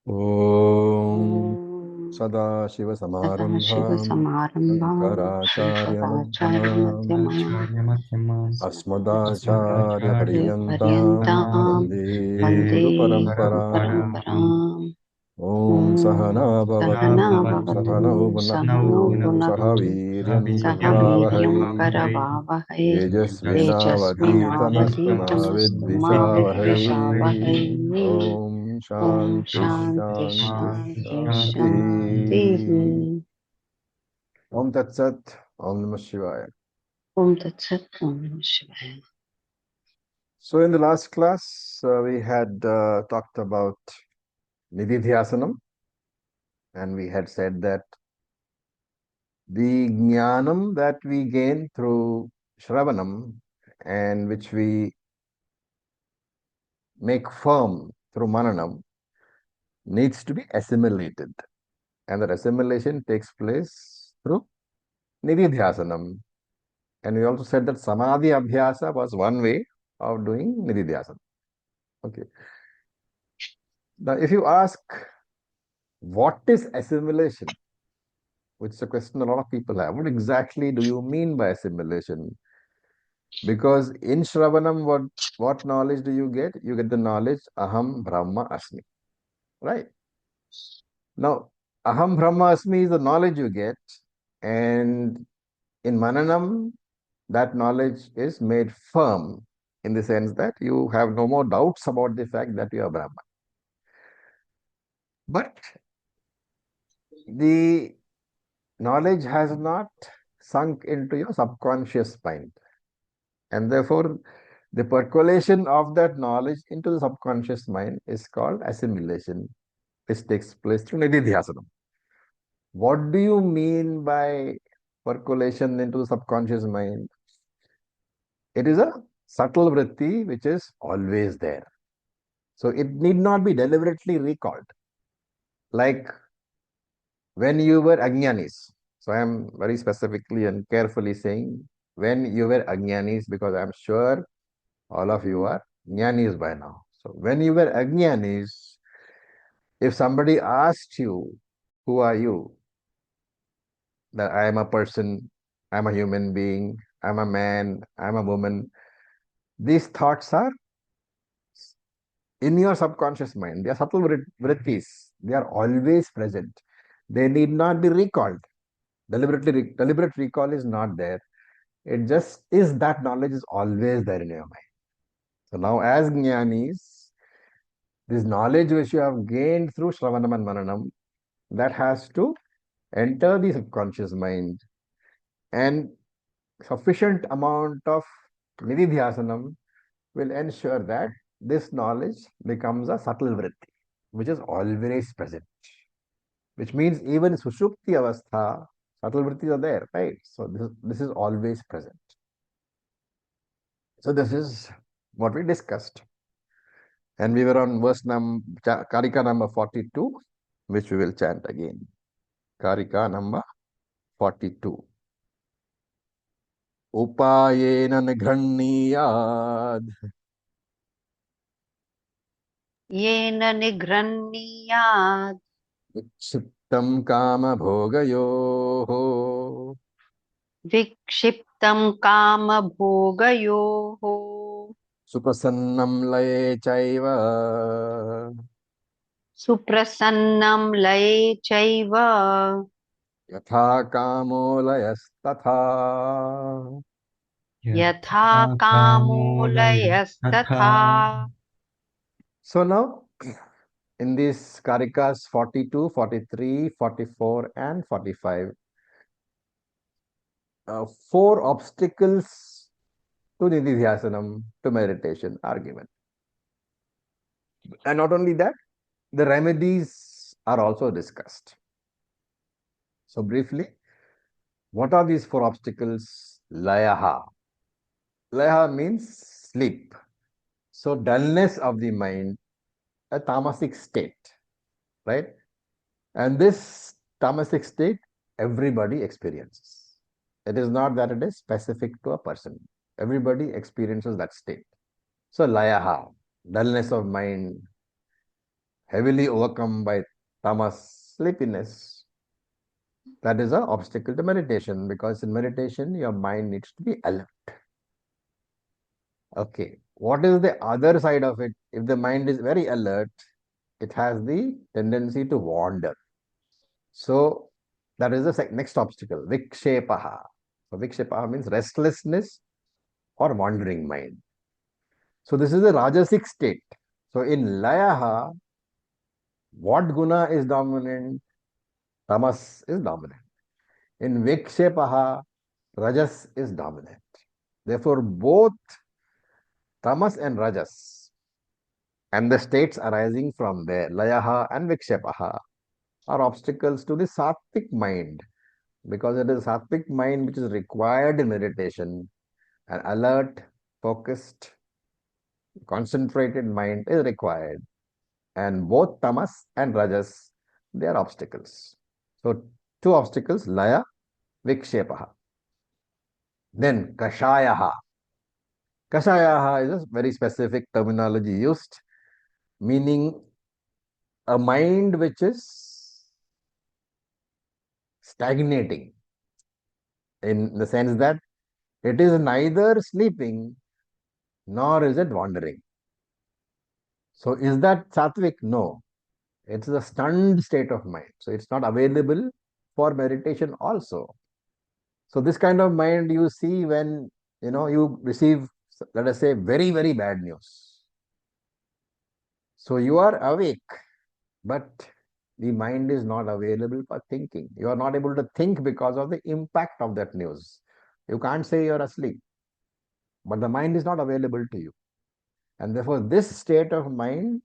Om Om Sadashiva-Samārambhām Sadashiva-Samarambham Shankaraचार्यमध्यमाम् Shankaracharya-Madhyamam Asmadacharya-Paryantam Asmadacharya-Paryantam Vande Vande Guru-Paramparam. Guru-Paramparam. Om Om Sahana Bhavatu Sahana Sahano Bhavatu Sahano Punaktu Punaktu Sahaviryam Sahaviryam Karavavahai Karavavahai Tejasvinavadhitamastu Ma Tejasvinavadhitamastu Ma Vidvishavahai. Vidvishavahai. Om Om Shanti Shanti Shanti Shanti Shanti. Shanti. Om Tat Sat. Om Namah Shivaya. Om Tat Sat. Om Namah Shivaya. So in the last class, we had talked about Nididhyasanam, and we had said that the jnanam that we gain through Shravanam and which we make firm through Mananam needs to be assimilated. And that assimilation takes place through Nididhyasanam. And we also said that Samadhi Abhyasa was one way of doing Nididhyasanam. Okay. Now, if you ask, what is assimilation? Which is a question a lot of people have. What exactly do you mean by assimilation? Because in Shravanam, what knowledge do you get? You get the knowledge Aham Brahma Asmi. Right? Now, Aham Brahma Asmi is the knowledge you get, and in Mananam, that knowledge is made firm in the sense that you have no more doubts about the fact that you are Brahman. But the knowledge has not sunk into your subconscious mind. And therefore, the percolation of that knowledge into the subconscious mind is called assimilation, which takes place through Nididhyasanam. What do you mean by percolation into the subconscious mind? It is a subtle vritti which is always there. So it need not be deliberately recalled. Like when you were Ajnanis. So I am very specifically and carefully saying when you were Ajnanis because I am sure all of you are Jnanis by now. So when you were Ajnanis, if somebody asked you, who are you? That I am a person, I'm a human being, I'm a man, I'm a woman. These thoughts are in your subconscious mind. They are subtle vrittis. They are always present. They need not be recalled. Deliberate recall is not there. It just is that knowledge is always there in your mind. So now as jnanis, this knowledge which you have gained through Shravanam and Mananam, that has to enter the subconscious mind. And sufficient amount of Nididhyasanam will ensure that this knowledge becomes a subtle vritti, which is always present. Which means even in Sushupti Avastha, subtle vrittis are there, right? So this is always present. So this is what we discussed. And we were on Karika number 42, which we will chant again. Karika number 42. Upayena nighanniyad Yena nigraniyad vikshiptam kama bhogayoho vikshiptam kama bhogayoho suprasannam laye chaiva suprasannam laye chaiva yatha kamo layastatha. yatha kamo layastatha. So now in these Karikas 42, 43, 44, and 45, four obstacles to Nididhyasanam, to meditation, are given. And not only that, the remedies are also discussed. So briefly, what are these four obstacles? Layaha. Layaha means sleep. So dullness of the mind, a tamasic state, right? And this tamasic state, everybody experiences. It is not that it is specific to a person. Everybody experiences that state. So layaha, dullness of mind, heavily overcome by tamas, sleepiness. That is an obstacle to meditation, because in meditation, your mind needs to be alert. Okay. What is the other side of it? If the mind is very alert, it has the tendency to wander. So that is the next obstacle, vikshepaha. So vikshepaha means restlessness or wandering mind. So this is the rajasic state. So in layaha, what guna is dominant? Tamas is dominant. In vikshepaha, rajas is dominant. Therefore, both tamas and rajas and the states arising from there, layaha and vikshepaha, are obstacles to the sattvic mind, because it is sattvic mind which is required in meditation. An alert, focused, concentrated mind is required, and both tamas and rajas, they are obstacles. So two obstacles, laya, vikshepaha. Then kashayaha. Kashayaha is a very specific terminology used, meaning a mind which is stagnating, in the sense that it is neither sleeping nor is it wandering. So is that sattvic? No. It's a stunned state of mind. So it's not available for meditation also. So this kind of mind you see when you receive, let us say, very, very bad news. So you are awake, but the mind is not available for thinking. You are not able to think because of the impact of that news. You can't say you're asleep, but the mind is not available to you. And therefore, this state of mind,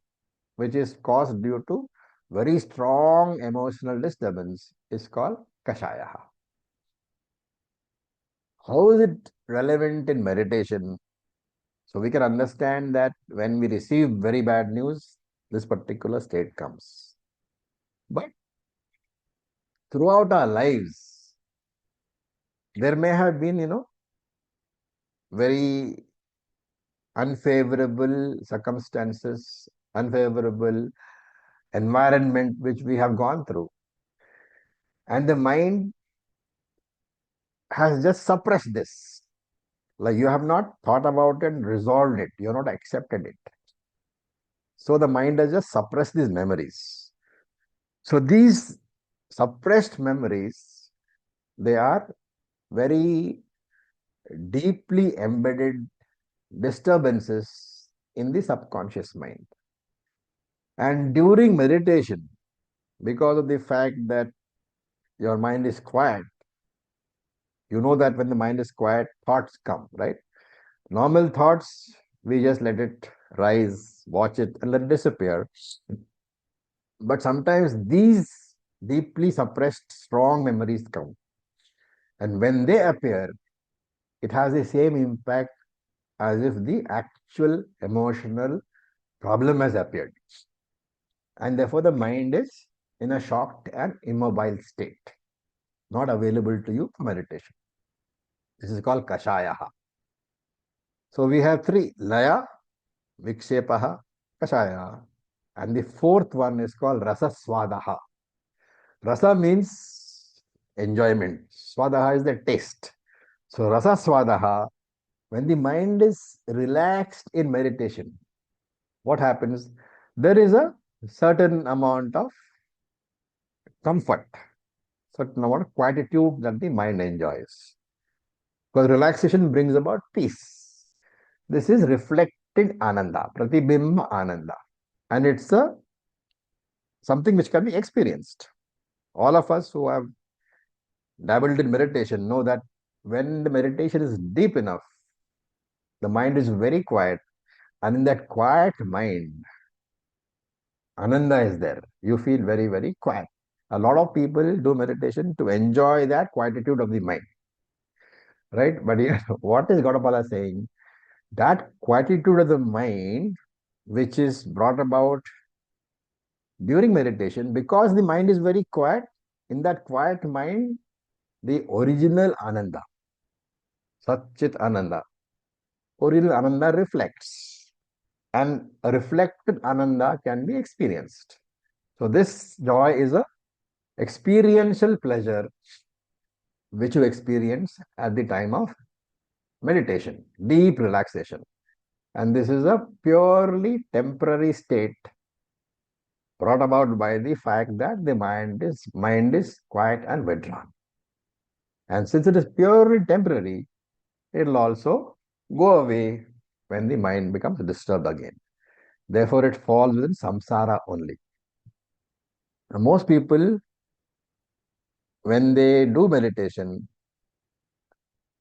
which is caused due to very strong emotional disturbance, is called kashayaha. How is it relevant in meditation? So we can understand that when we receive very bad news, this particular state comes. But throughout our lives, there may have been, very unfavorable circumstances, unfavorable environment which we have gone through. And the mind has just suppressed this. Like you have not thought about it and resolved it, you have not accepted it. So the mind has just suppressed these memories. So these suppressed memories, they are very deeply embedded disturbances in the subconscious mind. And during meditation, because of the fact that your mind is quiet, you know that when the mind is quiet, thoughts come, right? Normal thoughts, we just let it rise, watch it, and let it disappear. But sometimes these deeply suppressed strong memories come. And when they appear, it has the same impact as if the actual emotional problem has appeared. And therefore, the mind is in a shocked and immobile state, not available to you for meditation. This is called kashayaha. So we have three: laya, vikshepaha, kashaya. And the fourth one is called rasaswadaha. Rasa means enjoyment. Swadaha is the taste. So rasaswadaha, when the mind is relaxed in meditation, what happens? There is a certain amount of comfort, certain amount of quietude that the mind enjoys. Because relaxation brings about peace. This is reflected ananda, pratibimba ananda. And it's something which can be experienced. All of us who have dabbled in meditation know that when the meditation is deep enough, the mind is very quiet, and in that quiet mind, ananda is there. You feel very, very quiet. A lot of people do meditation to enjoy that quietude of the mind, right? But here, what is Gaudapala saying? That quietude of the mind, which is brought about during meditation, because the mind is very quiet, in that quiet mind, the original Ananda, Satchit Ananda, original Ananda reflects. and a reflected ananda can be experienced. So this joy is a experiential pleasure which you experience at the time of meditation, deep relaxation. And this is a purely temporary state brought about by the fact that the mind is quiet and withdrawn. And since it is purely temporary, it will also go away when the mind becomes disturbed again. Therefore, it falls within samsara only. And most people, when they do meditation,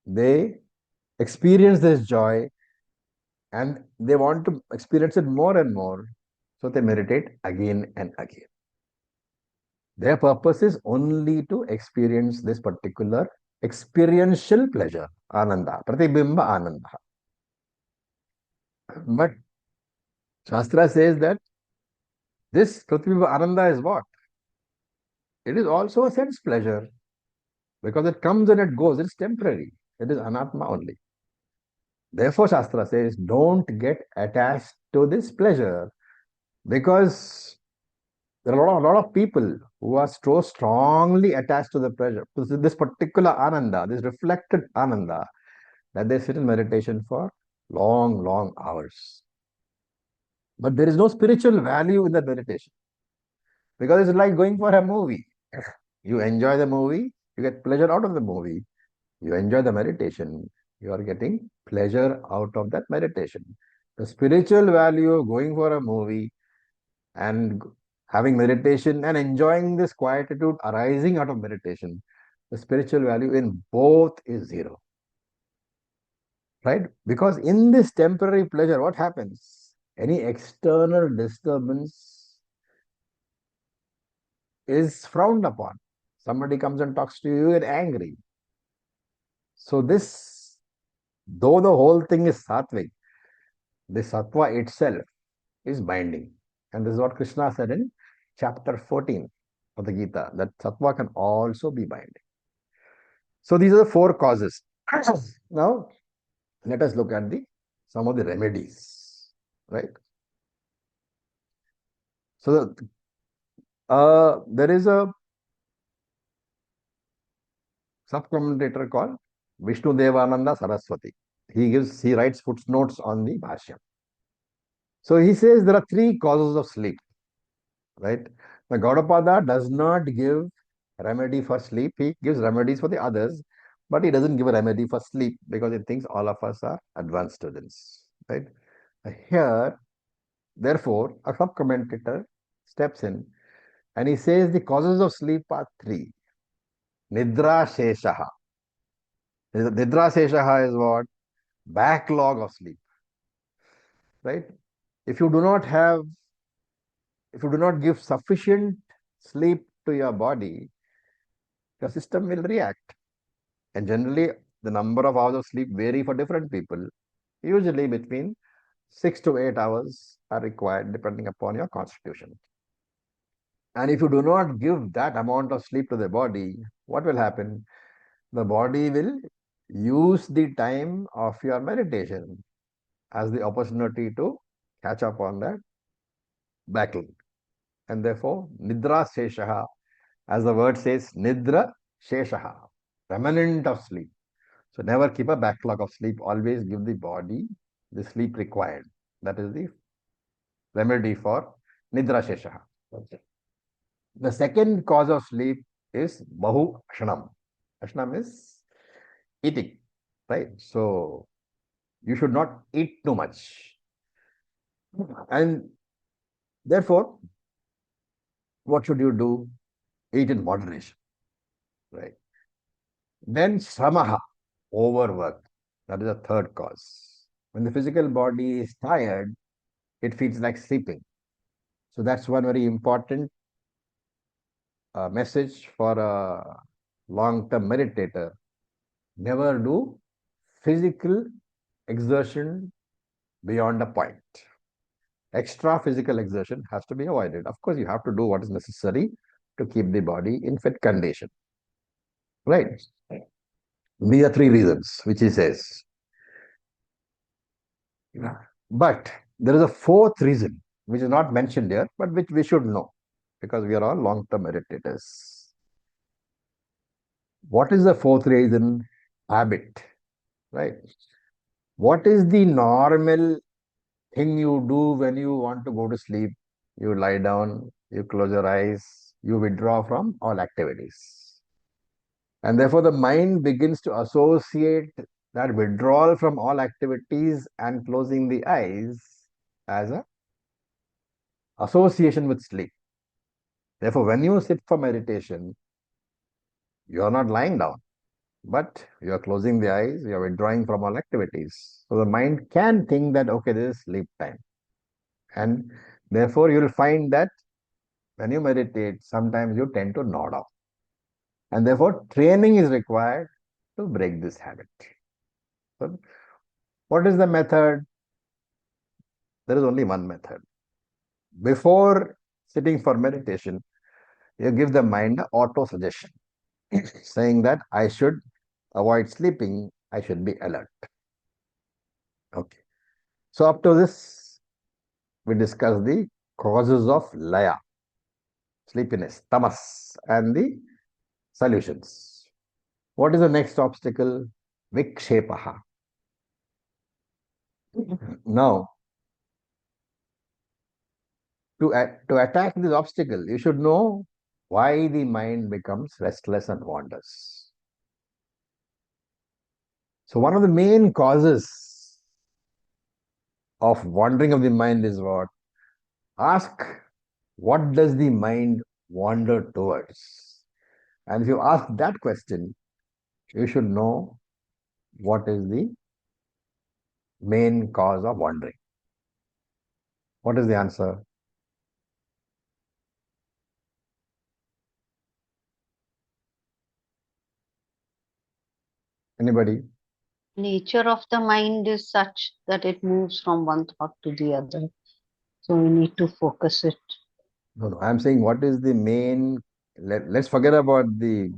they experience this joy and they want to experience it more and more. So they meditate again and again. Their purpose is only to experience this particular experiential pleasure, ananda, pratibimba ananda. But Shastra says that this pratibimba ananda is what? It is also a sense pleasure because it comes and it goes. It's temporary. It is anatma only. Therefore, Shastra says, don't get attached to this pleasure because there are a lot of people who are so strongly attached to the pleasure, to this particular ananda, this reflected ananda, that they sit in meditation for long, long hours. But there is no spiritual value in that meditation because it's like going for a movie. You enjoy the movie, you get pleasure out of the movie. You enjoy the meditation, you are getting pleasure out of that meditation. The spiritual value of going for a movie and having meditation and enjoying this quietude arising out of meditation, the spiritual value in both is zero. Right? Because in this temporary pleasure, what happens? Any external disturbance is frowned upon. Somebody comes and talks to you, you get angry. So this, though the whole thing is sattvic, the sattva itself is binding. And this is what Krishna said in chapter 14 of the Gita, that sattva can also be binding. So these are the four causes. Now, let us look at some of the remedies, right? So there is a sub-commentator called Vishnu Devananda Saraswati. He writes footnotes on the Bhashya. So he says there are three causes of sleep, right? The Gaudapada does not give remedy for sleep. He gives remedies for the others, but he doesn't give a remedy for sleep because he thinks all of us are advanced students, right? Here, therefore, a sub-commentator steps in and he says the causes of sleep are three. Nidra Sheshaha. Nidra Sheshaha is what? Backlog of sleep, right? If you do not have, if you do not give sufficient sleep to your body, your system will react. And generally, the number of hours of sleep vary for different people. Usually between 6 to 8 hours are required depending upon your constitution. And if you do not give that amount of sleep to the body, what will happen? The body will use the time of your meditation as the opportunity to catch up on that battle. And therefore, Nidra Sheshaha, as the word says, Nidra Sheshaha, remnant of sleep. So never keep a backlog of sleep. Always give the body the sleep required. That is the remedy for Nidra Sheshaha. Okay. The second cause of sleep is Bahu Ashanam. Ashanam is eating, right? So you should not eat too much. And therefore, what should you do? Eat in moderation, right? Then Samaha, overwork. That is the third cause. When the physical body is tired, it feels like sleeping. So that's one very important message for a long-term meditator. Never do physical exertion beyond a point. Extra physical exertion has to be avoided. Of course, you have to do what is necessary to keep the body in fit condition. Right? These are three reasons which he says. But there is a fourth reason, which is not mentioned here, but which we should know because we are all long term meditators. What is the fourth reason? Habit, right? What is the normal thing you do when you want to go to sleep? You lie down, you close your eyes, you withdraw from all activities. And therefore, the mind begins to associate that withdrawal from all activities and closing the eyes as a association with sleep. Therefore, when you sit for meditation, you are not lying down, but you are closing the eyes, you are withdrawing from all activities. So the mind can think that, okay, this is sleep time. And therefore, you will find that when you meditate, sometimes you tend to nod off. And therefore, training is required to break this habit. So, what is the method? There is only one method. Before sitting for meditation, you give the mind an auto suggestion saying that I should avoid sleeping, I should be alert. Okay. So, up to this, we discussed the causes of laya, sleepiness, tamas, and the solutions. What is the next obstacle? Vikshepaha. Now, to attack this obstacle, you should know why the mind becomes restless and wanders. So, one of the main causes of wandering of the mind is what? Ask, what does the mind wander towards? And if you ask that question, you should know what is the main cause of wandering. What is the answer? Anybody? Nature of the mind is such that it moves from one thought to the other. So we need to focus it. No, no. I'm saying what is the main. Let's forget about the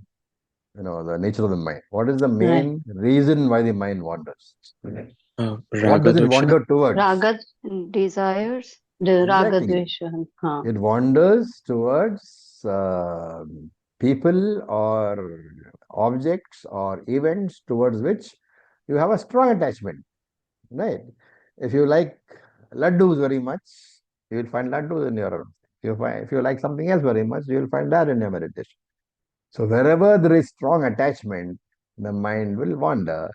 nature of the mind. What is the Right. main reason why the mind wanders? What Raga does it Dosha. wander towards? Raga desires, the Raga Exactly. Dvesha. Huh. It wanders towards people or objects or events towards which you have a strong attachment, right? If you like laddus very much, you will find laddus in your. If you like something else very much, you will find that in your meditation. So wherever there is strong attachment, the mind will wander.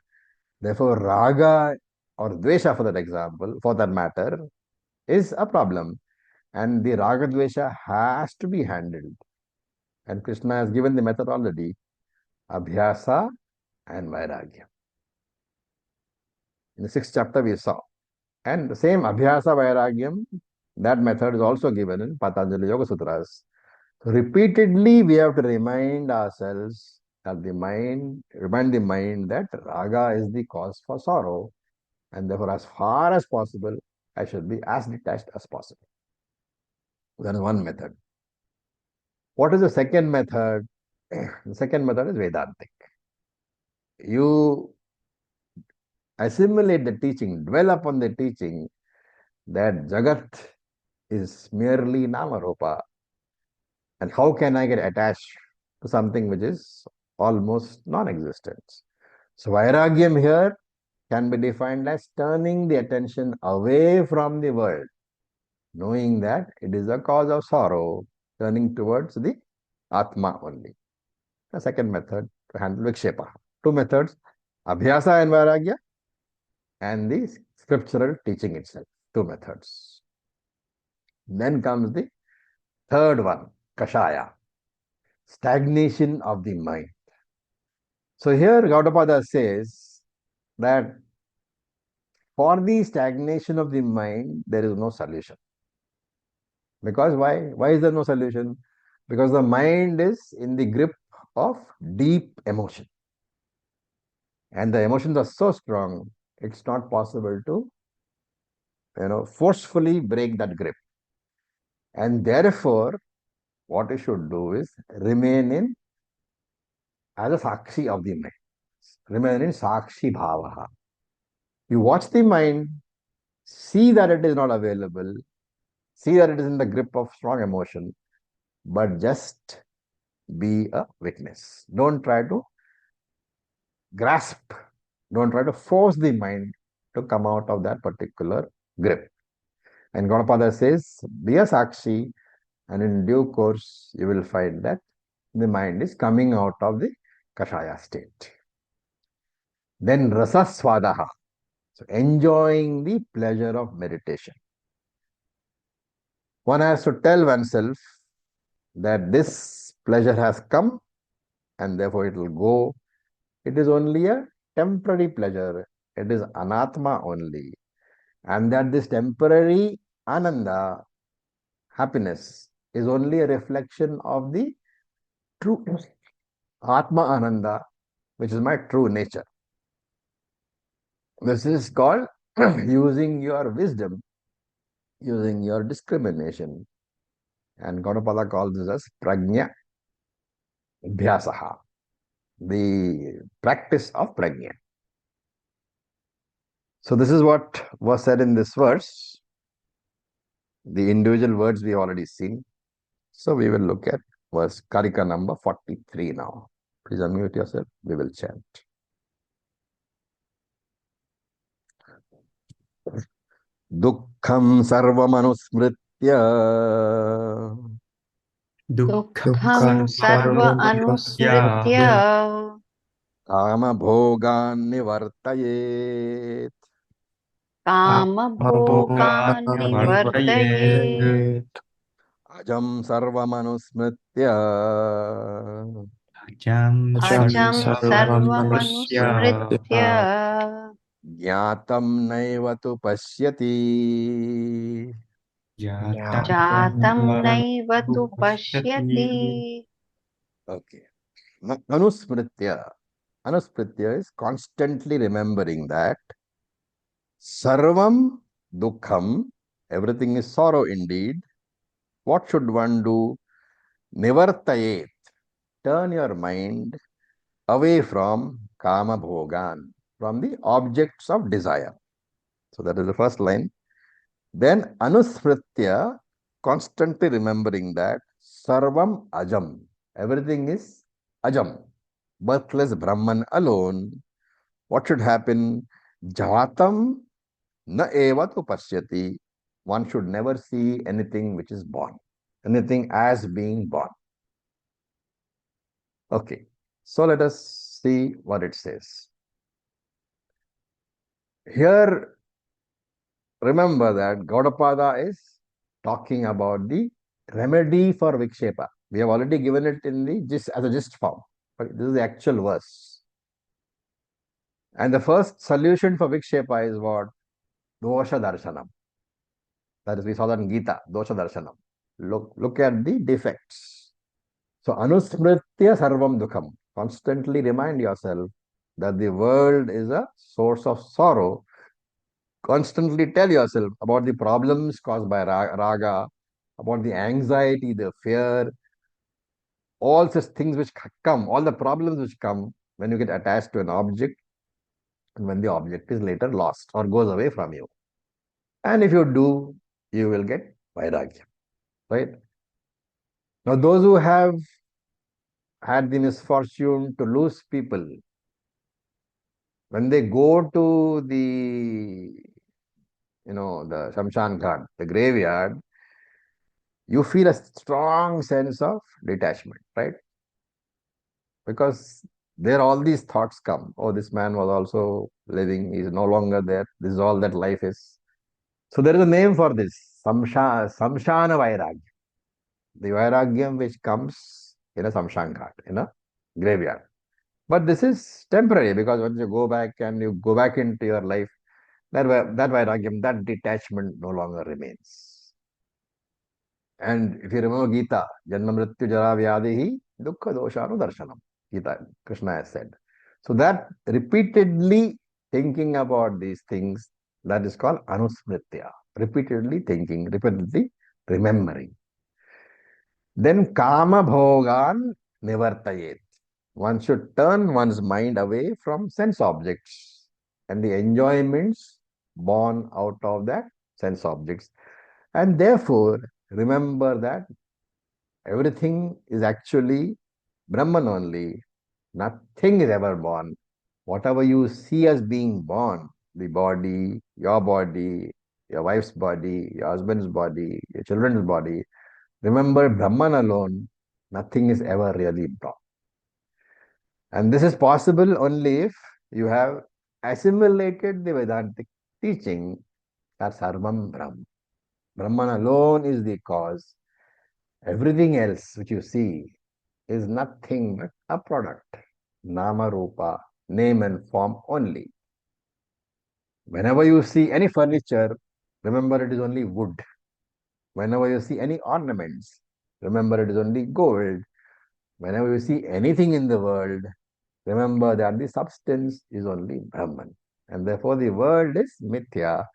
Therefore, raga or dvesha, for that example, for that matter, is a problem. And the raga dvesha has to be handled. And Krishna has given the method already, abhyasa and vairagya. In the sixth chapter, we saw. And the same abhyasa vairagyam, that method is also given in Patanjali Yoga Sutras. So repeatedly, we have to remind ourselves that remind the mind that raga is the cause for sorrow. And therefore, as far as possible, I should be as detached as possible. That is one method. What is the second method? The second method is Vedantic. You assimilate the teaching, dwell upon the teaching that Jagat is merely Namarupa. And how can I get attached to something which is almost non existent? So, Vairagyam here can be defined as turning the attention away from the world, knowing that it is a cause of sorrow, turning towards the Atma only. The second method to handle Vikshepa. Two methods, Abhyasa and Vairagya, and the scriptural teaching itself. Two methods. Then comes the third one, Kashaya, stagnation of the mind. So here Gaudapada says that for the stagnation of the mind, there is no solution. Because why? Why is there no solution? Because the mind is in the grip of deep emotion. And the emotions are so strong, it's not possible to, forcefully break that grip. And therefore, what you should do is remain in as a sakshi of the mind. Remain in sakshi bhavaha. You watch the mind, See that it is not available. See that it is in the grip of strong emotion, but just be a witness. Don't try to grasp, don't try to force the mind to come out of that particular grip. And Gaudapada says, be a Sakshi, and in due course, you will find that the mind is coming out of the Kashaya state. Then Rasaswadaha, so enjoying the pleasure of meditation. One has to tell oneself that this pleasure has come and therefore it will go. It is only a temporary pleasure. It is anatma only. And that this temporary ananda, happiness, is only a reflection of the true atma ananda, which is my true nature. This is called using your wisdom, using your discrimination. And Gaudapada calls this as prajna abhyasaha, the practice of prajna. So this is what was said in this verse. The individual words we have already seen. So we will look at verse Karika number 43 now. Please unmute yourself. We will chant. Dukkham sarvamanusmritya Dukkham sarva anusmritya kama bhogan nivartayet kama bhogan nivartayet ajam sarvamanusmritya ajam sarva manusmritya ज्ञातं नैव तु पश्यति jatam naiva tu pashyati. Okay. Anusmritya. Anusmritya is constantly remembering that sarvam dukkham, everything is sorrow indeed. What should one do? Nivartayet. Turn your mind away from kama bhogan, from the objects of desire. So that is the first line. Then anusmritya, constantly remembering that sarvam ajam, everything is ajam, birthless Brahman alone. What should happen? Jatam na eva tu pasyati. One should never see anything which is born, anything as being born. Okay, so let us see what it says. Here, remember that Gaudapada is talking about the remedy for Vikshepa. We have already given it in the gist as a gist form, but this is the actual verse. And the first solution for Vikshepa is what? Dosha Darshanam. That is, we saw that in Gita, Dosha Darshanam. Look at the defects. So, Anusmritya Sarvam Dukham. Constantly remind yourself that the world is a source of sorrow. Constantly tell yourself about the problems caused by raga, about the anxiety, the fear, all such things which come, all the problems which come when you get attached to an object and when the object is later lost or goes away from you. And if you do, you will get vairagya, right? Now, those who have had the misfortune to lose people, when they go to the Shamshan Ghat, the graveyard, you feel a strong sense of detachment, right? Because there all these thoughts come. Oh, this man was also living, he is no longer there. This is all that life is. So there is a name for this, Samshana Vairagya. The Vairagyam which comes in a Samshan Ghat, in a graveyard. But this is temporary because once you go back and you go back into your life, that Vairagyam, that detachment no longer remains. And if you remember Gita, Janma Mrityu Jara Vyadihi Dukkha Doshanu Darshanam. Gita, Krishna has said. So that repeatedly thinking about these things, that is called Anusmritya. Repeatedly thinking, repeatedly remembering. Then Kama Bhogan Nivartayet. One should turn one's mind away from sense objects and the enjoyments born out of that sense objects. And therefore, remember that everything is actually Brahman only. Nothing is ever born. Whatever you see as being born, the body, your wife's body, your husband's body, your children's body, remember Brahman alone, nothing is ever really born. And this is possible only if you have assimilated the Vedantic teaching that Sarvam Brahm. Brahman alone is the cause. Everything else which you see is nothing but a product. Nama Rupa, name and form only. Whenever you see any furniture, remember it is only wood. Whenever you see any ornaments, remember it is only gold. Whenever you see anything in the world, remember that the substance is only Brahman. And therefore the world is mithya.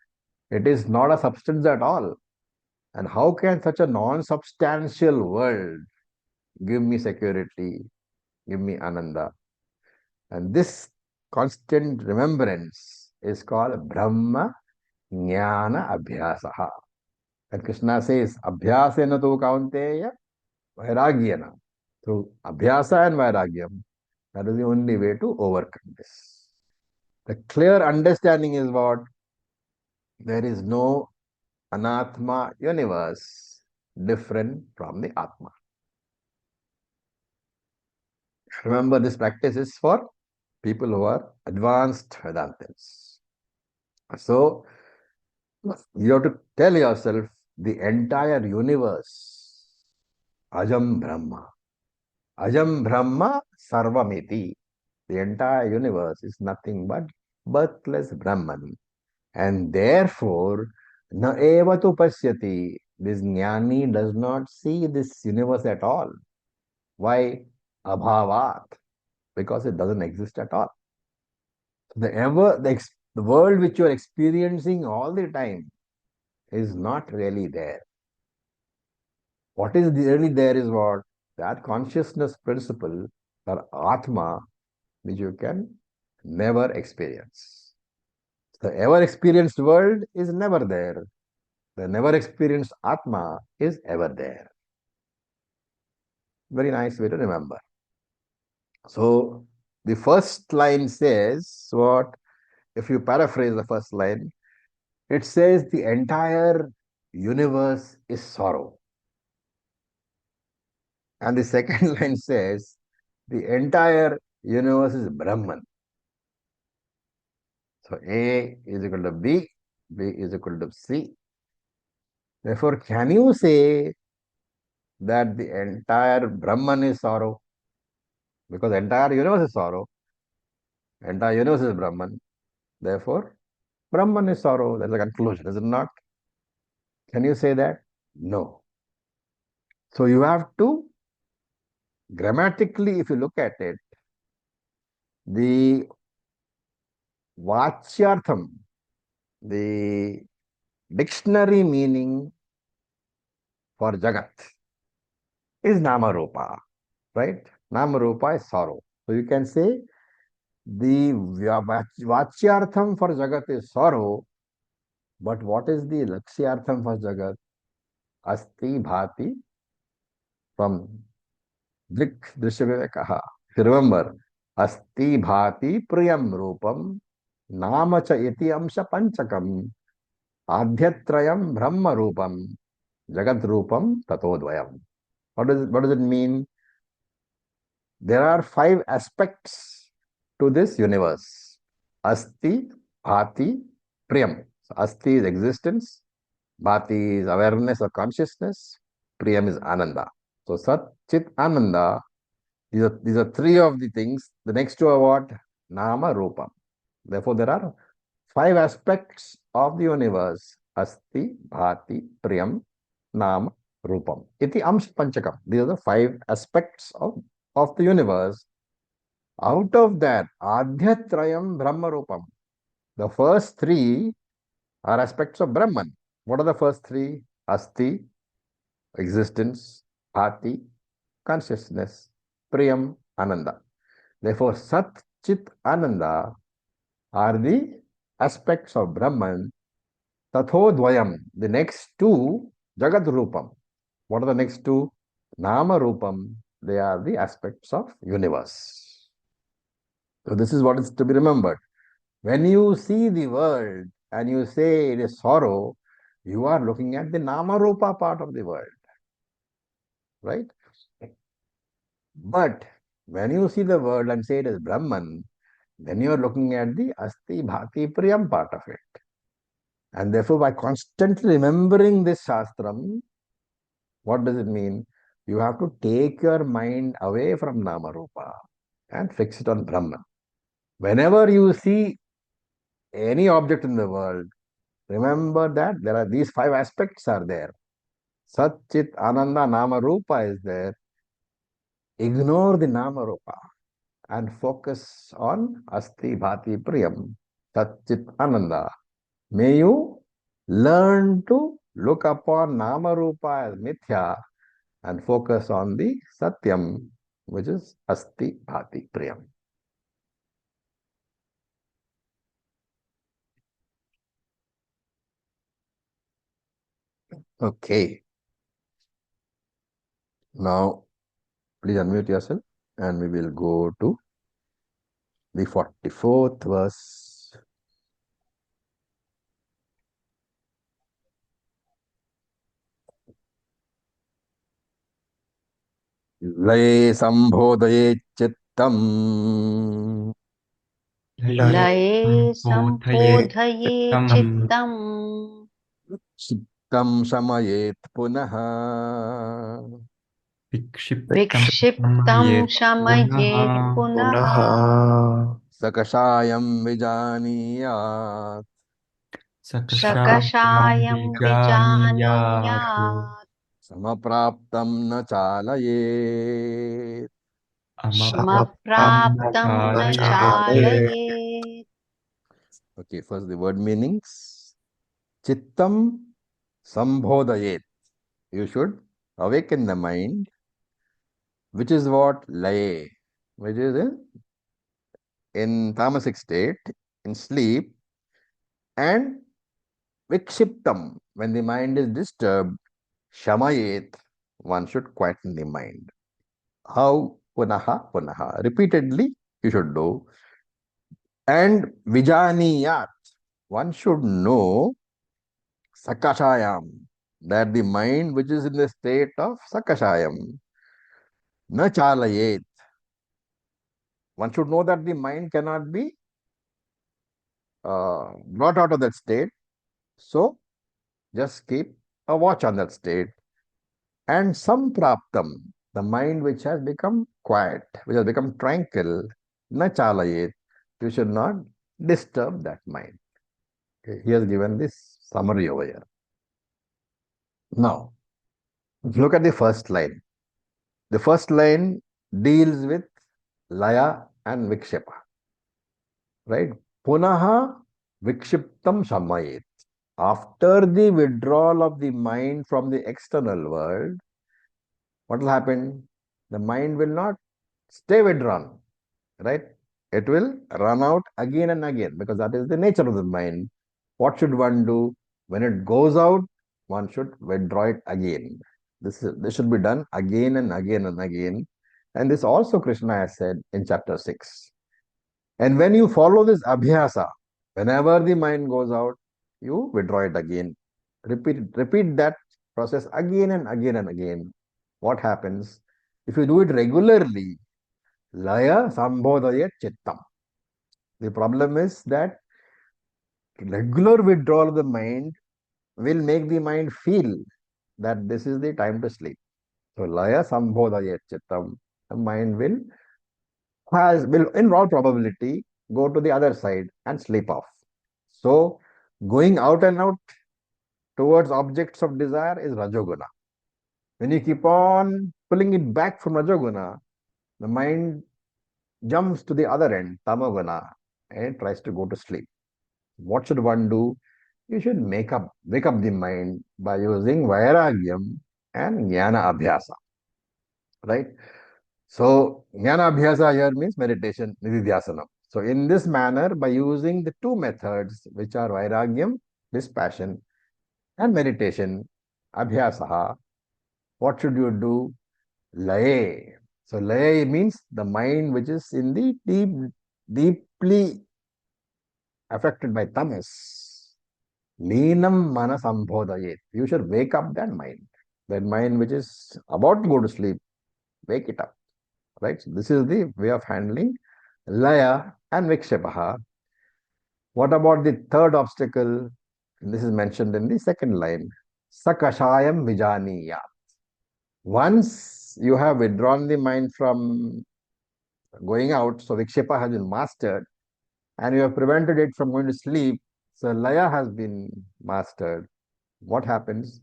It is not a substance at all. And how can such a non-substantial world give me security, give me ananda? And this constant remembrance is called Brahma Jnana Abhyasaha. And Krishna says, Abhyasena tu kaunteya vairagyana. Through Abhyasa and Vairagyam, that is the only way to overcome this. The clear understanding is what? There is no Anatma universe different from the Atma. Remember, this practice is for people who are advanced Vedantins. So, you have to tell yourself the entire universe, Ajam Brahma. Ajam Brahma Sarvamiti. The entire universe is nothing but birthless Brahman. And therefore, na eva tu pasyati. This jnani does not see this universe at all. Why? Abhavat. Because it doesn't exist at all. The world which you are experiencing all the time is not really there. What is really there is what? That consciousness principle, or Atma, which you can never experience. The ever experienced world is never there. The never experienced Atma is ever there. Very nice way to remember. So the first line says what? If you paraphrase the first line, it says the entire universe is sorrow. And the second line says the entire universe is Brahman. So A is equal to B, B is equal to C. Therefore, can you say that the entire Brahman is sorrow? Because entire universe is sorrow. Entire universe is Brahman. Therefore, Brahman is sorrow. That's the conclusion, is it not? Can you say that? No. So you have to, grammatically, if you look at it, the Vachyartham, the dictionary meaning for Jagat is Namarupa, right? Namarupa is sorrow. So you can say the Vachyartham for Jagat is sorrow, but what is the Lakshyartham for Jagat? Asti Bhati from Drik Drishyavekaha. If you remember, Asti Bhati Priyam Rupam Namacha Iti Amsha Panchakam Adhyatrayam Brahma Rupam Jagat Rupam Tatodvayam. What does it mean? There are 5 aspects to this universe. Asti, Bhati, Priyam. So Asti is existence, Bhati is awareness or consciousness, Priyam is Ananda. So Sat, Chit, Ananda, these are 3 of the things. The next 2 are what? Nama, Rupa. Therefore, there are 5 aspects of the universe. Asti, Bhati, Priyam, Nama, Rupam. Iti Amsh Panchakam. These are the 5 aspects of the universe. Out of that, Adhyatrayam Brahma Rupam. The first 3 are aspects of Brahman. What are the first 3? Asti, existence, Bhati, consciousness, Priyam, Ananda. Therefore, Sat, Chit, Ananda are the aspects of Brahman Tathodvayam. The next two, Jagat Rupam. What are the next two? Nama Rupam. They are the aspects of universe. So this is what is to be remembered. When you see the world and you say it is sorrow, you are looking at the Nama Rupa part of the world, right? But when you see the world and say it is Brahman, then you are looking at the Asti Bhati Priyam part of it. And therefore, by constantly remembering this Shastram, what does it mean? You have to take your mind away from Namarupa and fix it on Brahman. Whenever you see any object in the world, remember that there are these five aspects are there. Sat, Chit, Ananda, Namarupa is there. Ignore the Namarupa and focus on Asti Bhati Priyam, Sat, Chit, Ananda. May you learn to look upon Namarupa as Mithya and focus on the Satyam, which is Asti Bhati Priyam. Okay. Now, please unmute yourself and we will go to the 44th verse. Lay Sambhodhaye Chittam लये सम्बोधये सम्बोधये चित्तम् चित्तम् Chittam Shamayet Punaha विक्षिप्तं विक्षिप्तं शमयेत् पुनः शमयेत् पुनः पुनः Sakashayam Vijaniyat सकषायं सकषायं विजानीयात् विजानीयात् Samapraptam Na Chalayet. अमप्राप्तं न समप्राप्तं न चालयेत् चालयेत्. Okay, first the word meanings. Chittam Sambhodayet. You should awaken the mind, which is what lay, which is in tamasic state, in sleep, and vikshiptam, when the mind is disturbed, shamayet, one should quieten the mind. How? Punaha, punaha. Repeatedly, you should do. And vijaniyat, one should know sakashayam, that the mind which is in the state of sakashayam, na chalayet. One should know that the mind cannot be brought out of that state. So just keep a watch on that state. And sampraptam, the mind which has become quiet, which has become tranquil, na chalayet. You should not disturb that mind. Okay, he has given this summary over here. Now, look at the first line. The first line deals with laya and vikshepa, right? Punaha vikshiptam shamayet. After the withdrawal of the mind from the external world, what will happen? The mind will not stay withdrawn, right? It will run out again and again because that is the nature of the mind. What should one do? When it goes out, one should withdraw it again. This should be done again and again and again. And this also Krishna has said in chapter 6. And when you follow this abhyasa, whenever the mind goes out, you withdraw it again. Repeat that process again and again and again. What happens? If you do it regularly, laya sambodhaya chittam. The problem is that regular withdrawal of the mind will make the mind feel that this is the time to sleep. So laya sambodhaya chittam. The mind will in all probability go to the other side and sleep off. So going out and out towards objects of desire is rajoguna. When you keep on pulling it back from rajoguna, the mind jumps to the other end, tamaguna, and tries to go to sleep. What should one do? You should wake up the mind by using vairagyam and jnana abhyasa, right? So jnana abhyasa here means meditation, nididhyasana. So in this manner, by using the two methods, which are vairagyam, dispassion, And meditation, abhyasaha, what should you do? Laye. So laye means the mind which is in the deeply affected by tamas. Leenam mana sambhodayet. You should wake up that mind. That mind which is about to go to sleep, wake it up. Right? So this is the way of handling laya and vikshepaha. What about the third obstacle? This is mentioned in the second line. Sakashayam vijaniya. Once you have withdrawn the mind from going out, so vikshepa has been mastered, and you have prevented it from going to sleep, so laya has been mastered. What happens?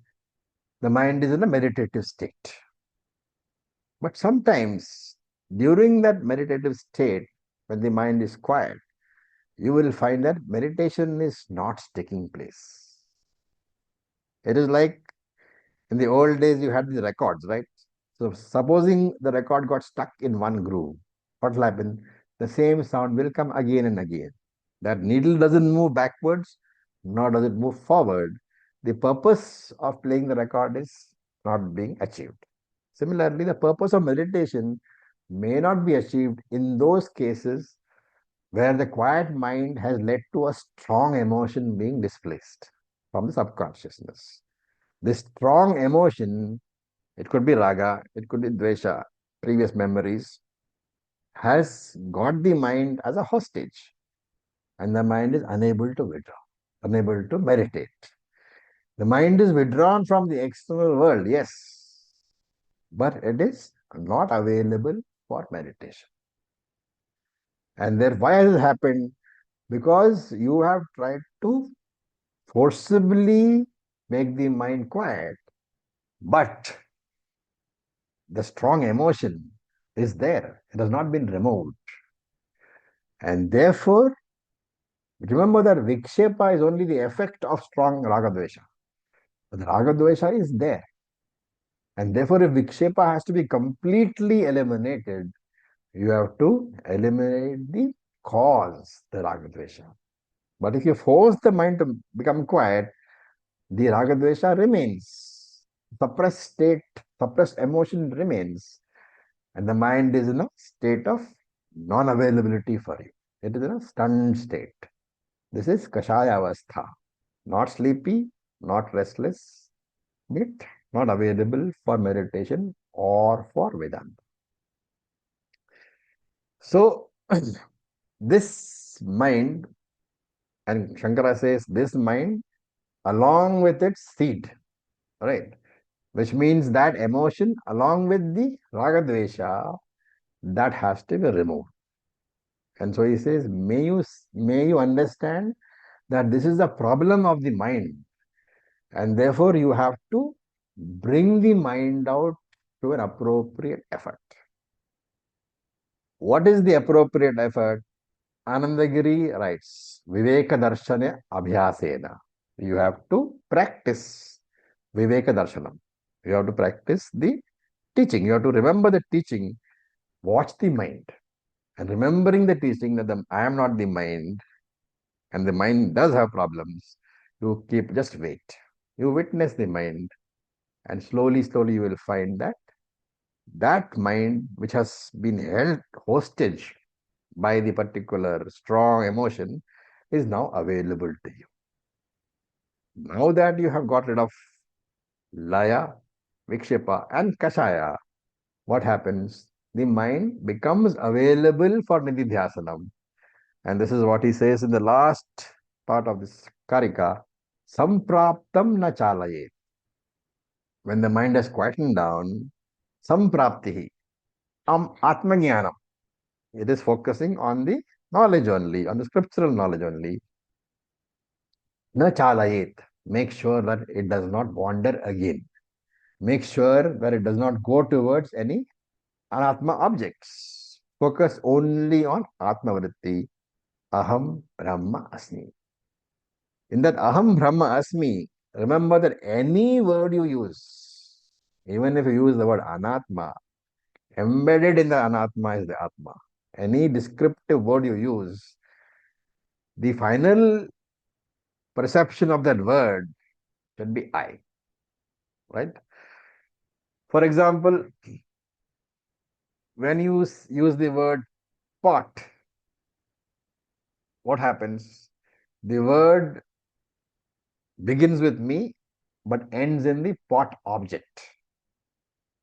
The mind is in a meditative state. But sometimes during that meditative state, when the mind is quiet, you will find that meditation is not taking place. It is like in the old days, you had the records, right? So, supposing the record got stuck in one groove, what will happen? The same sound will come again and again. That needle doesn't move backwards, nor does it move forward. The purpose of playing the record is not being achieved. Similarly, the purpose of meditation may not be achieved in those cases where the quiet mind has led to a strong emotion being displaced from the subconsciousness. This strong emotion, it could be raga, it could be dvesha, previous memories, has got the mind as a hostage, and the mind is unable to withdraw, unable to meditate. The mind is withdrawn from the external world, yes, but it is not available for meditation. And there, why has it happened? Because you have tried to forcibly make the mind quiet, but the strong emotion is there. It has not been removed. And therefore, remember that vikshepa is only the effect of strong ragadvesha. But the ragadvesha is there. And therefore, if vikshepa has to be completely eliminated, you have to eliminate the cause, the ragadvesha. But if you force the mind to become quiet, the ragadvesha remains. Suppressed state, suppressed emotion remains. And the mind is in a state of non-availability for you. It is in a stunned state. This is kashaya avastha. Not sleepy, not restless, but not available for meditation or for Vedanta. So, this mind, and Shankara says, this mind along with its seed, right? Which means that emotion along with the ragadvesha, that has to be removed. And so he says, may you understand that this is the problem of the mind, and therefore you have to bring the mind out to an appropriate effort. What is the appropriate effort? Anandagiri writes, Viveka Darshana Abhyasena. You have to practice Viveka Darshanam. You have to practice the teaching. You have to remember the teaching. Watch the mind. And remembering the teaching that I am not the mind, and the mind does have problems, you keep, just wait. You witness the mind, and slowly, slowly you will find that that mind which has been held hostage by the particular strong emotion is now available to you. Now that you have got rid of laya, vikshepa, and kashaya, what happens? The mind becomes available for nididhyasanam. And this is what he says in the last part of this Karika, sampraptam na chalayet. When the mind has quietened down, sampraptihi, atmajnanam. It is focusing on the knowledge only, on the scriptural knowledge only. Na chalayet. Make sure that it does not wander again. Make sure that it does not go towards any anatma objects. Focus only on atma vritti, aham brahma asmi. In that aham brahma asmi, remember that any word you use, even if you use the word anatma, embedded in the anatma is the atma. Any descriptive word you use, the final perception of that word should be I, right? For example, when you use the word pot, what happens? The word begins with me but ends in the pot object.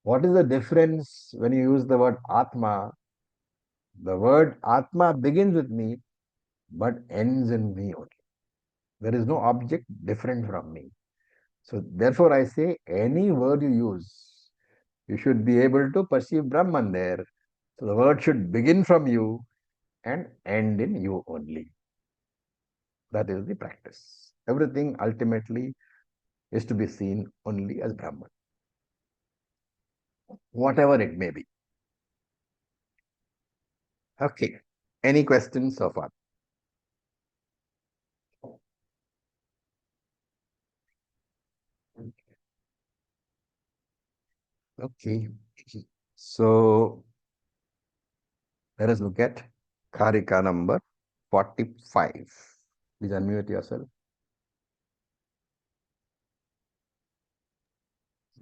What is the difference when you use the word Atma? The word Atma begins with me but ends in me only. There is no object different from me. So, therefore, I say any word you use, you should be able to perceive Brahman there. So, the word should begin from you and end in you only. That is the practice. Everything ultimately is to be seen only as Brahman, whatever it may be. Okay. Any questions so far? Okay. So let us look at Karika number 45. Please unmute yourself.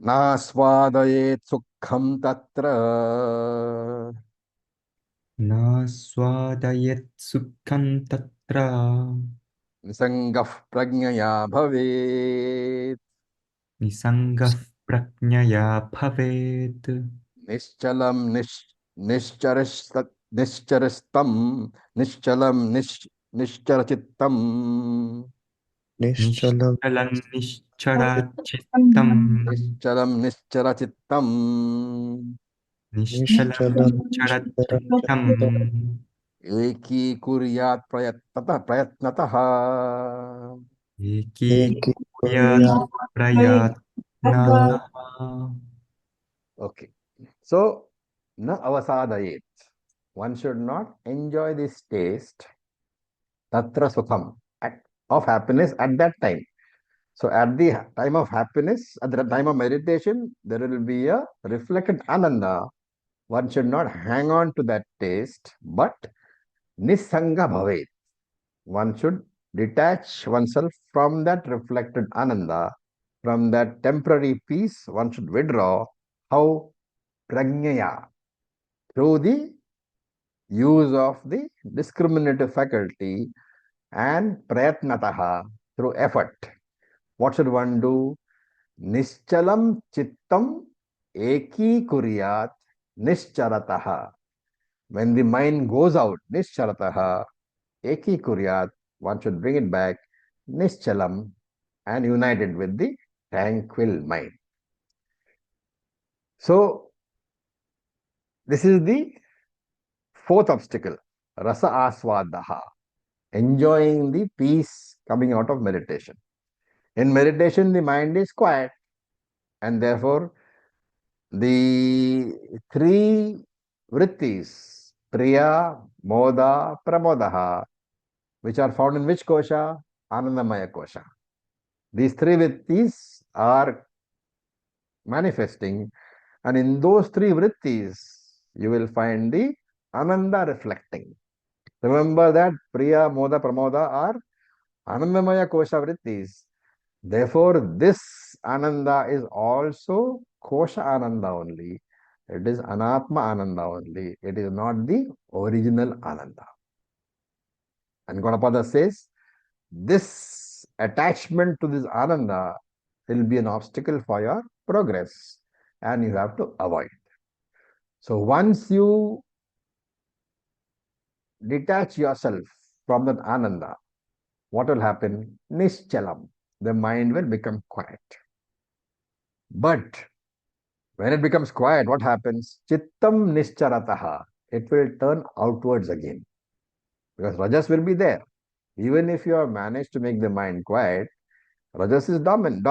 नास्वादयेत् सुखं तत्र नास्वादयेत् सुखं तत्र निसङ्गः प्रज्ञया भवेत् निसङ्गः प्रज्ञया भवेत् निश्चलं निश्चरस्तं निश्चरचित्तम् निश्चलं निश्चलं निश्चरचित्तम् निश्चलं निश्चरचित्तम् निश्चलं निश्चलं निश्चरचित्तम् एकीकुर्यात् प्रयत्नतः एकीकुर्यात् प्रयत्नतः Okay. So, na avasadayet. One should not enjoy this taste, tatra sukham, of happiness at that time. So, at the time of happiness, at the time of meditation, there will be a reflected ananda. One should not hang on to that taste, but nisanga bhavet. One should detach oneself from that reflected ananda, from that temporary peace. One should withdraw. How? Prajnaya, through the use of the discriminative faculty, and prayatnataha, through effort. What should one do? Nischalam chittam eki kuryat nischarataha. When the mind goes out, nischarataha, eki kuryat, one should bring it back, nischalam, and unite it with the tranquil mind. So, this is the fourth obstacle, rasa aswadaha, enjoying the peace coming out of meditation. In meditation, the mind is quiet, and therefore the three vrittis, priya, moda, pramodaha, which are found in which kosha? Anandamaya kosha. These three vrittis are manifesting, and in those three vrittis, you will find the ananda reflecting. Remember that priya, moda, pramoda are anandamaya kosha vrittis. Therefore, this ananda is also kosha ananda only. It is anatma ananda only. It is not the original ananda. And Gaudapada says, this attachment to this ananda will be an obstacle for your progress, and you have to avoid. So once you detach yourself from that ananda, what will happen? Nischalam. The mind will become quiet. But when it becomes quiet, what happens? Chittam nischarataha. It will turn outwards again. Because rajas will be there. Even if you have managed to make the mind quiet, rajas is dormant.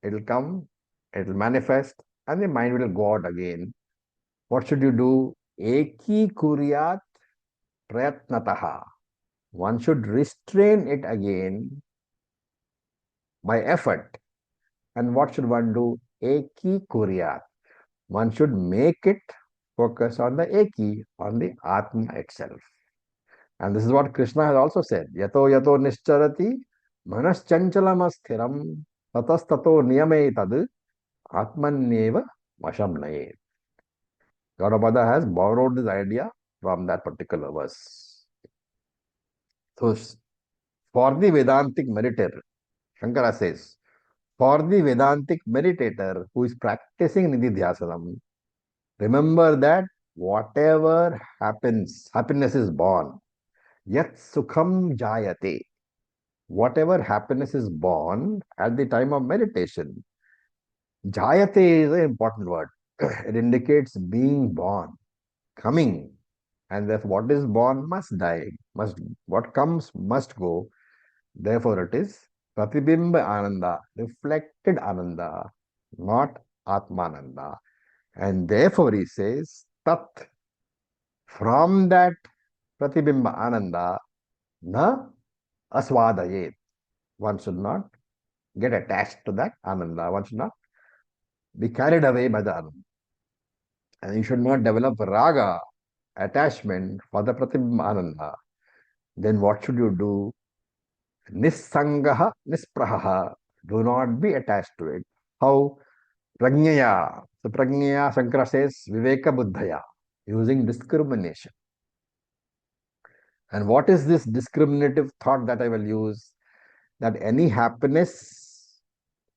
It will come, it will manifest, and the mind will go out again. What should you do? Eki kuryat prayatnataha. One should restrain it again by effort. And what should one do? Eki kuryat. One should make it focus on the eki, on the atma itself. And this is what Krishna has also said. Yato yato nischarati manas chanchalam asthiram Tatastato niyame tad atmanyeva vasham naye. Gaudapada has borrowed this idea from that particular verse. So, for the Vedantic meditator, Shankara says, for the Vedantic meditator who is practicing Nididhyasanam, remember that whatever happens, happiness is born. Yat sukham jayate. Whatever happiness is born at the time of meditation. Jayate is an important word. It indicates being born, coming. And therefore, what is born must die. What comes must go. Therefore, it is Pratibimba Ananda, reflected Ananda, not Atmananda. And therefore, he says, Tat, from that Pratibimba Ananda, na aswadayet. One should not get attached to that Ananda. One should not be carried away by the Ananda. And you should not develop raga, attachment for the Pratibimba Ananda. Then what should you do? Nissangaha, nisprahaha. Do not be attached to it. How? Prajnaya. So Prajnaya, Shankara says, Viveka Buddhaya, using discrimination. And what is this discriminative thought that I will use? That any happiness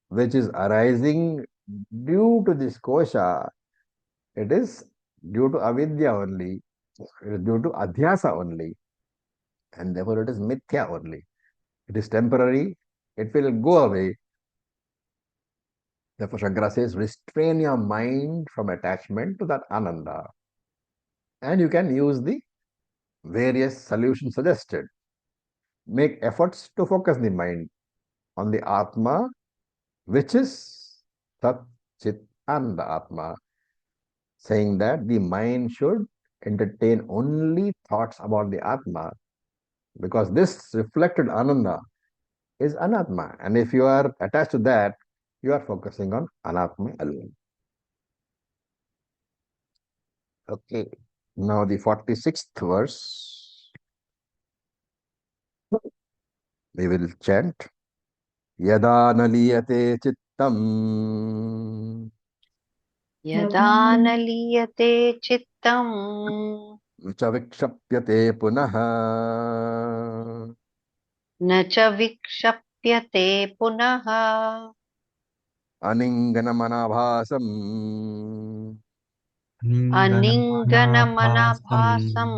which is arising due to this kosha, it is due to avidya only, it is due to adhyasa only, and therefore it is mithya only. It is temporary, it will go away. Therefore, Shankara says, restrain your mind from attachment to that ananda. And you can use the various solutions suggested. Make efforts to focus the mind on the Atma, which is Tat, Chit, and the Atma, saying that the mind should entertain only thoughts about the Atma, because this reflected Ananda is Anatma. And if you are attached to that, you are focusing on Anatma alone. Okay. Now the 46th verse, we will chant. Yada naliyate chittam Yada naliyate chittam cha vikshapyate punaha na cha vikshapyate punaha aninganamanaabhasam Ninganamanabhasam aninganamanaabhasam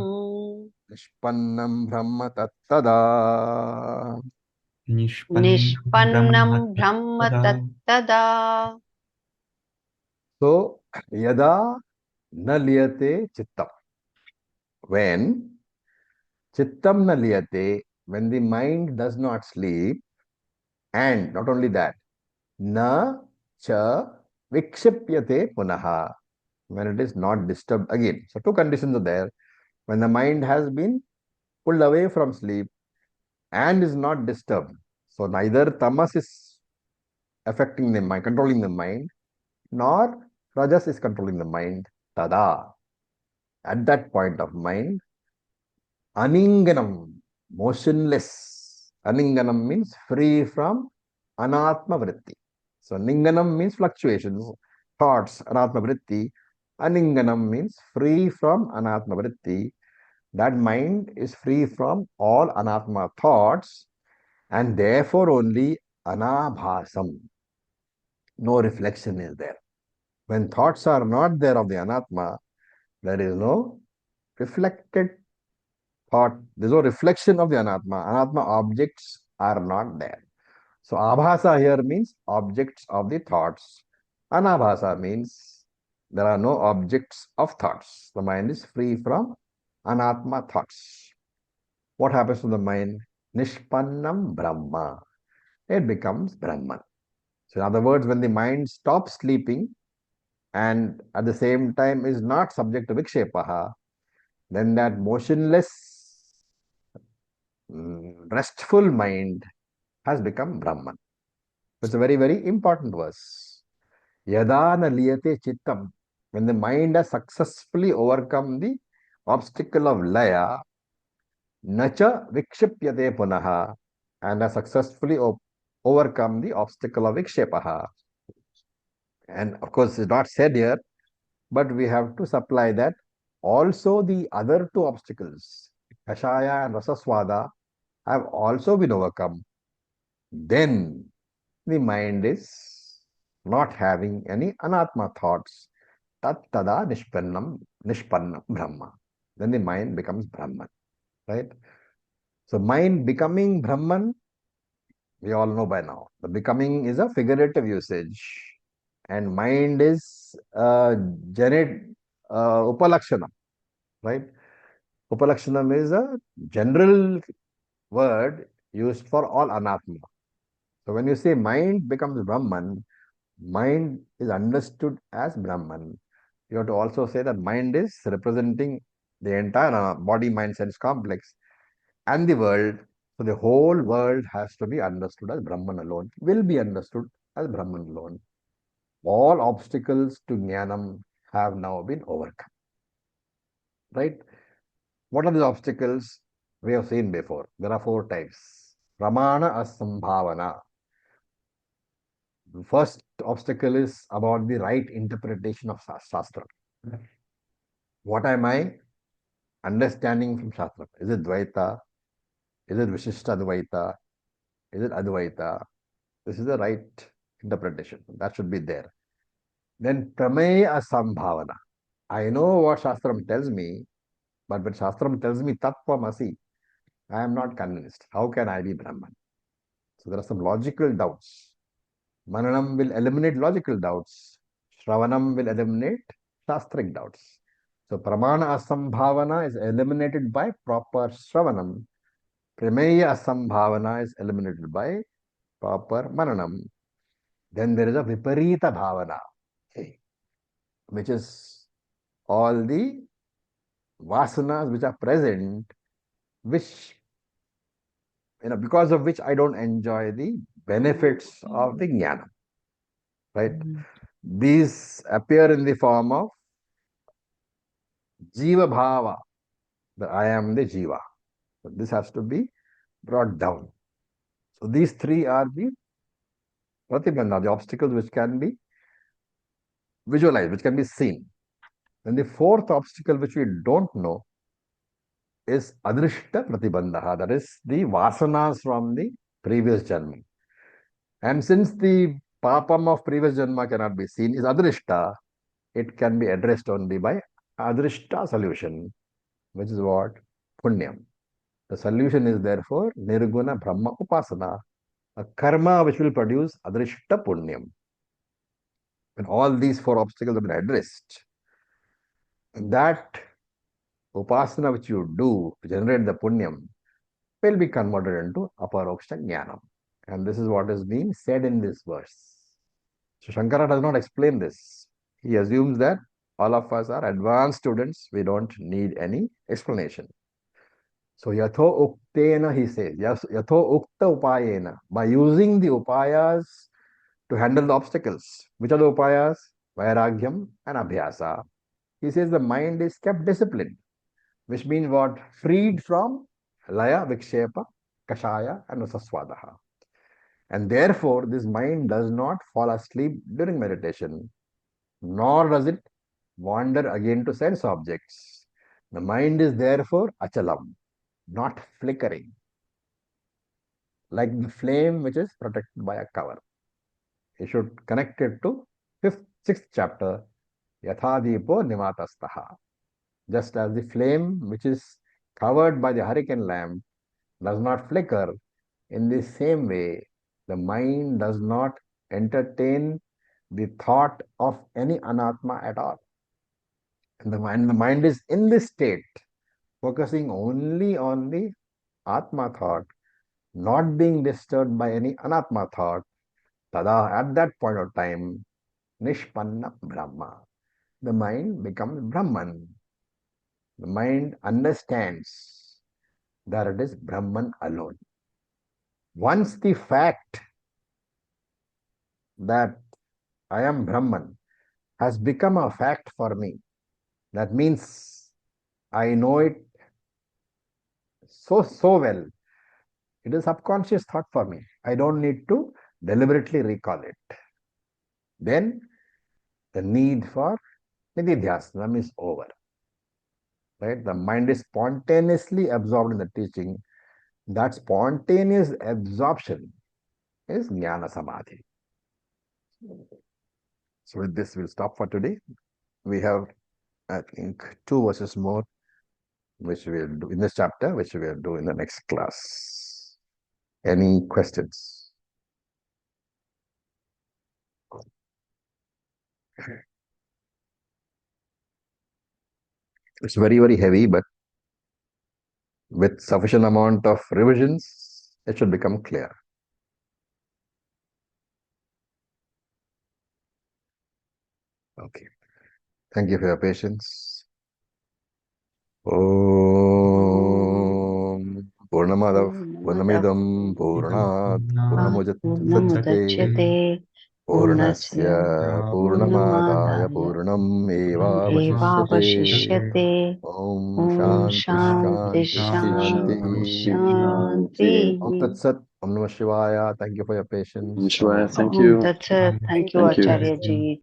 nishpannam brahma tattada. Nishpannam nishpannam Brahma brahma Tattada tattada. So, yada naliyate chittam. When chittam naliyate, when the mind does not sleep, and not only that, na cha vikshipyate punaha, when it is not disturbed again. So two conditions are there. When the mind has been pulled away from sleep and is not disturbed. So neither tamas is affecting the mind, controlling the mind, nor rajas is controlling the mind. Tada. At that point of mind, aninganam, motionless. Aninganam means free from anatma vritti. So ninganam means fluctuations, thoughts, anatma vritti. Aninganam means free from anatma vritti. That mind is free from all anatma thoughts, and therefore only anabhasam. No reflection is there. When thoughts are not there of the anatma, there is no reflected thought, there is no reflection of the anatma. Anatma objects are not there. So abhasa here means objects of the thoughts. Anabhasa means there are no objects of thoughts. The mind is free from anatma thoughts. What happens to the mind? Nishpannam Brahma. It becomes Brahman. So, in other words, when the mind stops sleeping and at the same time is not subject to vikshepaha, then that motionless, restful mind has become Brahman. It's a very, very important verse. Yada na liyate chittam. When the mind has successfully overcome the obstacle of laya, nacha vikshipyate punaha, and has successfully overcome the obstacle of vikshepaha. And of course, it's not said here, but we have to supply that also the other two obstacles, kashaya and rasaswada, have also been overcome. Then the mind is not having any anatma thoughts. Tat tada nishpannam brahma. Then the mind becomes Brahman, right? So mind becoming Brahman, we all know by now. The becoming is a figurative usage, and mind is genet upalakshanam, right? Upalakshanam is a general word used for all anatma. So when you say mind becomes Brahman, mind is understood as Brahman. You have to also say that mind is representing the entire body, mind, sense complex and the world. So the whole world has to be understood as Brahman alone, will be understood as Brahman alone. All obstacles to Jnanam have now been overcome. Right? What are the obstacles? We have seen before. There are four types. Pramana Asambhavana. The first obstacle is about the right interpretation of Shastra. What am I understanding from Shastra? Is it Dvaita? Is it Vishishta Dvaita? Is it Advaita? This is the right interpretation. That should be there. Then Prameya Asambhavana. I know what Shastram tells me, but when Shastram tells me Tattvamasi, I am not convinced. How can I be Brahman? So there are some logical doubts. Mananam will eliminate logical doubts. Shravanam will eliminate Shastric doubts. So Pramana Asambhavana is eliminated by proper Shravanam. Prameya Asambhavana is eliminated by proper Mananam. Then there is a Viparita Bhavana, which is all the vasanas which are present, which, because of which I don't enjoy the benefits of the jnana, right? These appear in the form of jiva bhava, that I am the jiva. So this has to be brought down. So these three are the pratibandha, the obstacles which can be visualized, which can be seen. Then the fourth obstacle which we don't know is adrishta pratibandha, that is the vasanas from the previous janma. And since the papam of previous janma cannot be seen, is adrishta, it can be addressed only by adrishta solution, which is what? Punyam. The solution is therefore nirguna brahma upasana, a karma which will produce adrishta punyam. When all these four obstacles have been addressed, that upasana which you do to generate the punyam will be converted into aparoksha jnanam. And this is what is being said in this verse. So Shankara does not explain this. He assumes that all of us are advanced students. We don't need any explanation. So yatho uktena, he says, yes, yatho ukta upayena, by using the upayas to handle the obstacles. Which are the upayas? Vairagyam and abhyasa. He says the mind is kept disciplined, which means what? Freed from laya, vikshepa, kashaya, and rasaswadaha. And therefore, this mind does not fall asleep during meditation, nor does it wander again to sense objects. The mind is therefore achalam, not flickering, like the flame which is protected by a cover. You should connect it to sixth chapter, Yathadipo Nimatastaha. Just as the flame which is covered by the hurricane lamp does not flicker, in the same way, the mind does not entertain the thought of any anatma at all. And the mind is in this state, focusing only on the atma thought, not being disturbed by any anatma thought. Tada, at that point of time, nishpanna brahma. The mind becomes Brahman. The mind understands that it is Brahman alone. Once the fact that I am Brahman has become a fact for me, that means I know it so well. It is subconscious thought for me. I don't need to deliberately recall it, then the need for nididhyasana is over. Right? The mind is spontaneously absorbed in the teaching. That spontaneous absorption is jnana samadhi. So with this, we'll stop for today. We have, I think, 2 verses more, which we'll do in this chapter, which we'll do in the next class. Any questions? It's very, very heavy, but with sufficient amount of revisions, it should become clear. Okay. Thank you for your patience. Om Purnamadav Purnamidam Purnat Purnamudachyate Purnamudachyate Purnasya Purnamadaya Purnam Eva Vashishyate Evavashishyate. Om Om Shanti Shanti Shanti Shanti Shanti. Om Shanti. Tat Sat. Om Namah Shivaya. Thank you for your patience. Shivaya, thank Om you. Tat Sat. Thank you, Thank you. Acharya Ji.